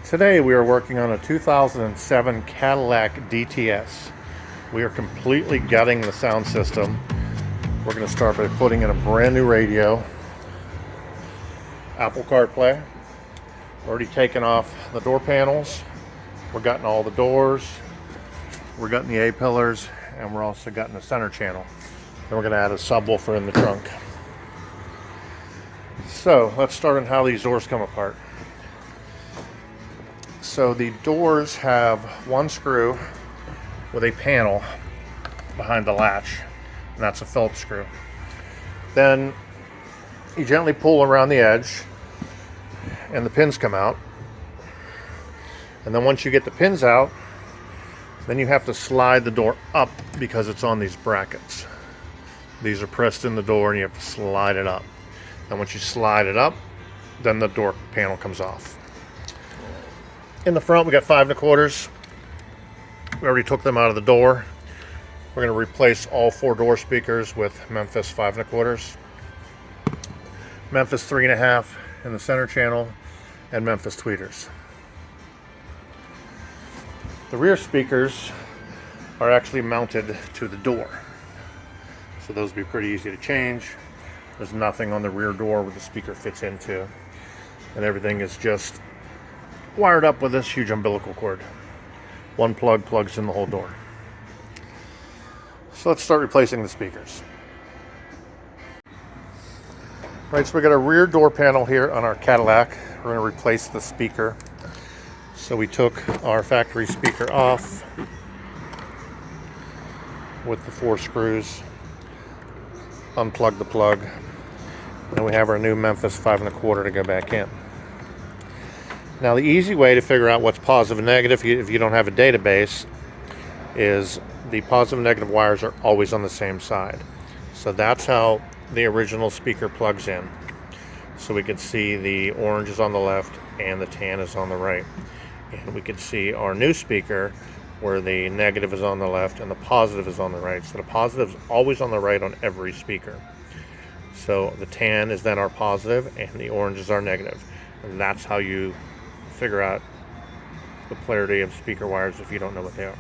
Today we are working on a 2007 Cadillac DTS. We are completely gutting the sound system. We're going to start by putting in a brand new radio, Apple CarPlay. Already taken off the door panels. We're gutting all the doors. We're gutting the A-pillars, and we're also gutting the center channel. Then we're going to add a subwoofer in the trunk. So let's start on how these doors come apart. So the doors have one screw with a panel behind the latch, and that's a Phillips screw. Then you gently pull around the edge and the pins come out. And then once you get the pins out, then you have to slide the door up because it's on these brackets. These are pressed in the door and you have to slide it up. And once you slide it up, then the door panel comes off. In the front, we got 5 1/4. We already took them out of the door. We're going to replace all 4 door speakers with Memphis 5 1/4, Memphis 3 1/2 in the center channel, and Memphis Tweeters. The rear speakers are actually mounted to the door, so those will be pretty easy to change. There's nothing on the rear door where the speaker fits into, and everything is just wired up with this huge umbilical cord. One plug plugs in the whole door. So let's start replacing the speakers. Right, so we got a rear door panel here on our Cadillac. We're going to replace the speaker. So we took our factory speaker off with the 4 screws, unplugged the plug, and we have our new Memphis 5 1/4 to go back in. Now the easy way to figure out what's positive and negative if you don't have a database is the positive and negative wires are always on the same side. So that's how the original speaker plugs in. So we can see the orange is on the left and the tan is on the right. And we can see our new speaker where the negative is on the left and the positive is on the right. So the positive is always on the right on every speaker. So the tan is then our positive and the orange is our negative. And that's how you figure out the polarity of speaker wires if you don't know what they are.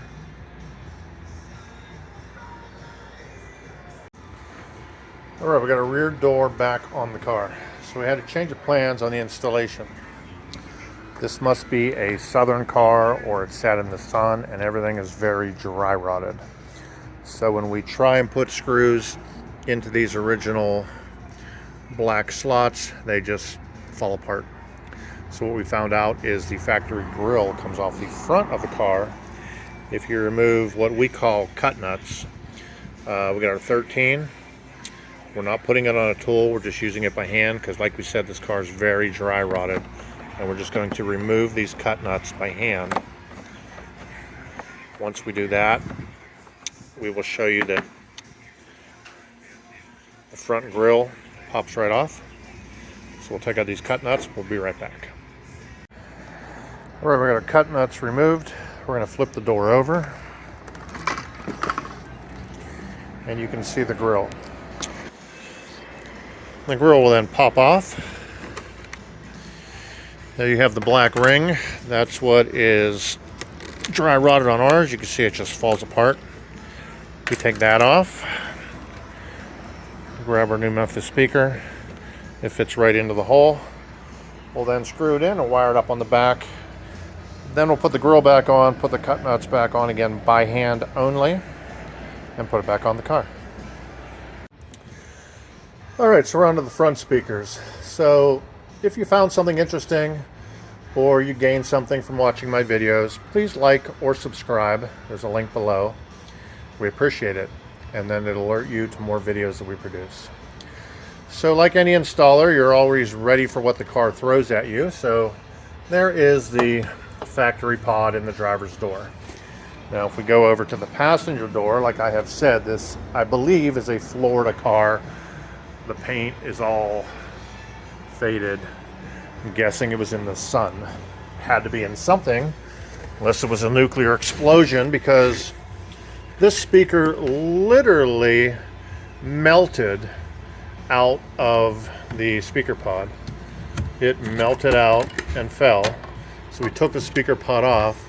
Alright, we got a rear door back on the car. So we had to change the plans on the installation. This must be a southern car or it sat in the sun and everything is very dry rotted. So when we try and put screws into these original black slots, they just fall apart. So what we found out is the factory grille comes off the front of the car. If you remove what we call cut nuts, we got our 13. We're not putting it on a tool, we're just using it by hand because like we said, this car is very dry rotted. And we're just going to remove these cut nuts by hand. Once we do that, we will show you that the front grille pops right off. So we'll take out these cut nuts, we'll be right back. Alright, we got our cut nuts removed. We're going to flip the door over. And you can see the grille. The grille will then pop off. There you have the black ring. That's what is dry rotted on ours. You can see it just falls apart. We take that off. Grab our new Memphis speaker. It fits right into the hole. We'll then screw it in and wire it up on the back. Then we'll put the grille back on, put the cut nuts back on again by hand only, and put it back on the car. Alright, so we're on to the front speakers. So if you found something interesting or you gained something from watching my videos, please like or subscribe. There's a link below. We appreciate it. And then it'll alert you to more videos that we produce. So like any installer, you're always ready for what the car throws at you. So there is the factory pod in the driver's door. Now if we go over to the passenger door, like I have said, this I believe is a Florida car. The paint is all faded. I'm guessing it was in the sun. Had to be in something, unless it was a nuclear explosion, because this speaker literally melted out of the speaker pod. It melted out and fell. So we took the speaker pod off,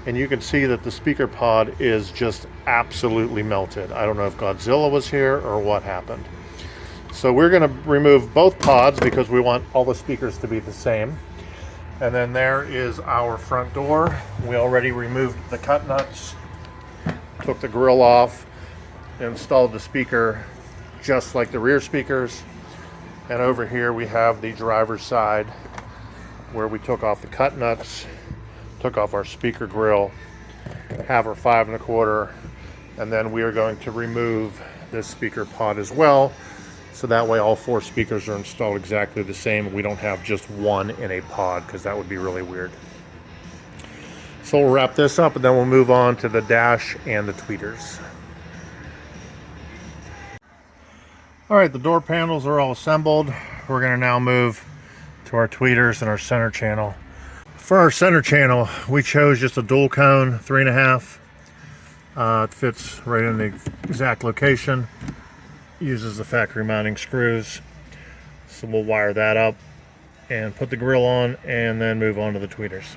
and you can see that the speaker pod is just absolutely melted. I don't know if Godzilla was here or what happened. So we're going to remove both pods because we want all the speakers to be the same. And then there is our front door. We already removed the cut nuts, took the grill off, installed the speaker just like the rear speakers. And over here we have the driver's side where we took off the cut nuts, took off our speaker grill, have our 5 1/4, and then we are going to remove this speaker pod as well, so that way all 4 speakers are installed exactly the same. We don't have just one in a pod, because that would be really weird. So we'll wrap this up and then we'll move on to the dash and the tweeters. All right, the door panels are all assembled. We're going to now move to our tweeters and our center channel. For our center channel, we chose just a dual cone 3.5. It fits right in the exact location. Uses the factory mounting screws. So we'll wire that up and put the grill on and then move on to the tweeters.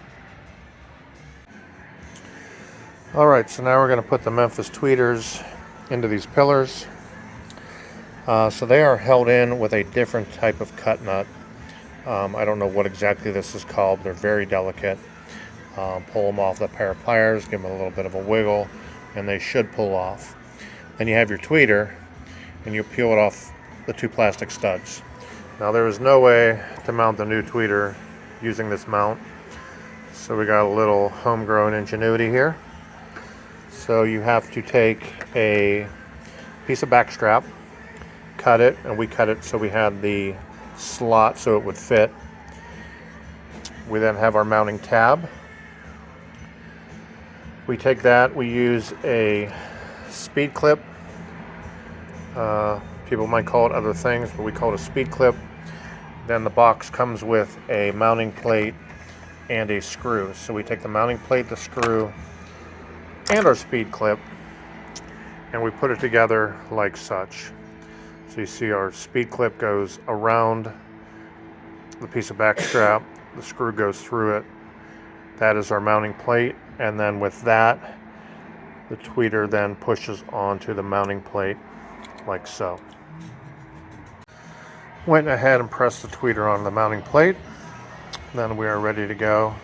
All right, so now we're going to put the Memphis tweeters into these pillars. So they are held in with a different type of cut nut. I don't know what exactly this is called. They're very delicate. Pull them off with a pair of pliers, give them a little bit of a wiggle, and they should pull off. Then you have your tweeter, and you peel it off the 2 plastic studs. Now there is no way to mount the new tweeter using this mount, so we got a little homegrown ingenuity here. So you have to take a piece of back strap, cut it, and we cut it so we had the slot so it would fit. We then have our mounting tab. We take that, we use a speed clip. People might call it other things, but we call it a speed clip. Then the box comes with a mounting plate and a screw. So we take the mounting plate, the screw, and our speed clip, and we put it together like such. So you see our speed clip goes around the piece of back strap, the screw goes through it. That is our mounting plate, and then with that, the tweeter then pushes onto the mounting plate like so. Went ahead and pressed the tweeter on the mounting plate. Then we are ready to go.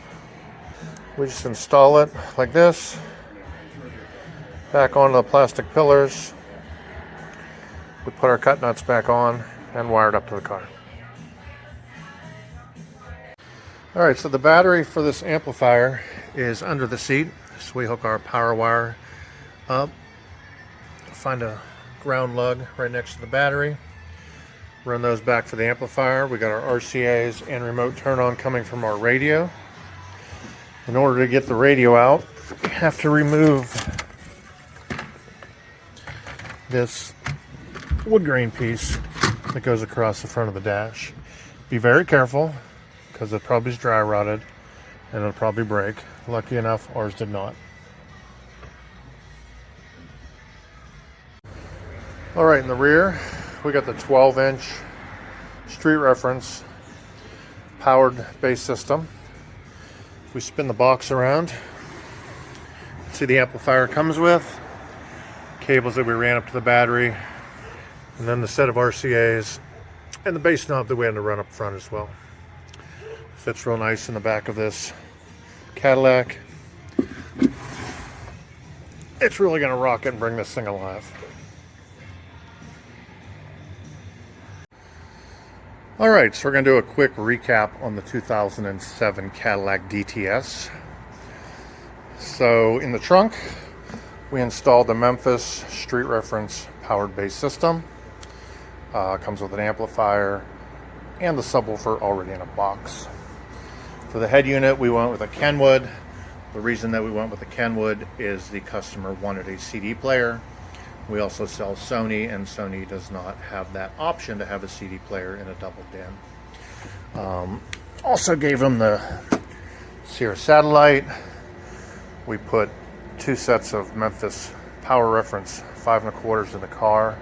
We just install it like this, back onto the plastic pillars. We put our cut nuts back on and wire it up to the car. All right, so the battery for this amplifier is under the seat. So we hook our power wire up, find a ground lug right next to the battery, run those back for the amplifier. We got our RCAs and remote turn on coming from our radio. In order to get the radio out, you have to remove this wood grain piece that goes across the front of the dash. Be very careful because it probably is dry rotted and it'll probably break. Lucky enough, ours did not. All right, in the rear, we got the 12-inch street reference powered bass system. If we spin the box around, see the amplifier comes with cables that we ran up to the battery, and then the set of RCAs and the bass knob that we had to run up front as well. Fits real nice in the back of this Cadillac. It's really going to rock it and bring this thing alive. Alright, so we're going to do a quick recap on the 2007 Cadillac DTS. So in the trunk, we installed the Memphis street reference powered bass system. Comes with an amplifier and the subwoofer already in a box. For the head unit, we went with a Kenwood. The reason that we went with the Kenwood is the customer wanted a CD player. We also sell Sony, and Sony does not have that option to have a CD player in a double din. Also gave them the Sirius satellite. We put 2 sets of Memphis power reference 5 1/4s in the car.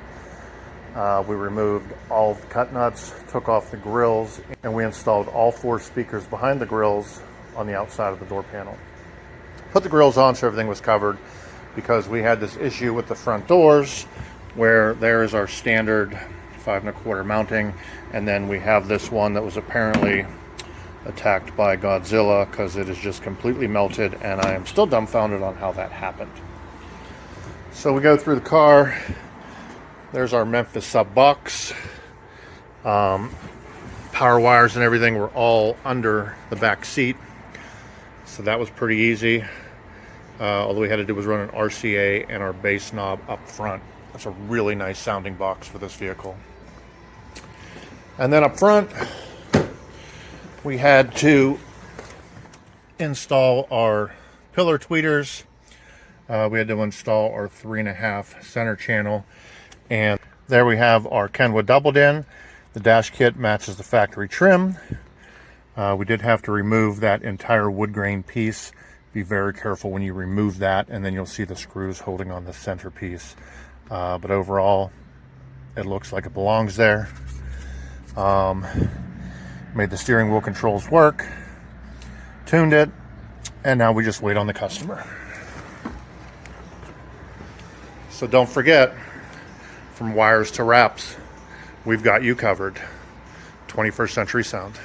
We removed all of the cut nuts, took off the grills, and we installed all 4 speakers behind the grills on the outside of the door panel. Put the grills on so everything was covered, because we had this issue with the front doors where there is our standard 5 1/4 mounting, and then we have this one that was apparently attacked by Godzilla because it is just completely melted, and I am still dumbfounded on how that happened. So we go through the car. There's our Memphis sub box. Power wires and everything were all under the back seat, so that was pretty easy. All we had to do was run an RCA and our bass knob up front. That's a really nice sounding box for this vehicle. And then up front, we had to install our pillar tweeters. We had to install our 3.5 center channel. And there we have our Kenwood double din. The dash kit matches the factory trim. We did have to remove that entire wood grain piece. Be very careful when you remove that, and then you'll see the screws holding on the center piece. But overall, it looks like it belongs there. Made the steering wheel controls work, tuned it, and now we just wait on the customer. So don't forget, from wires to wraps, we've got you covered. 21st Century Sound.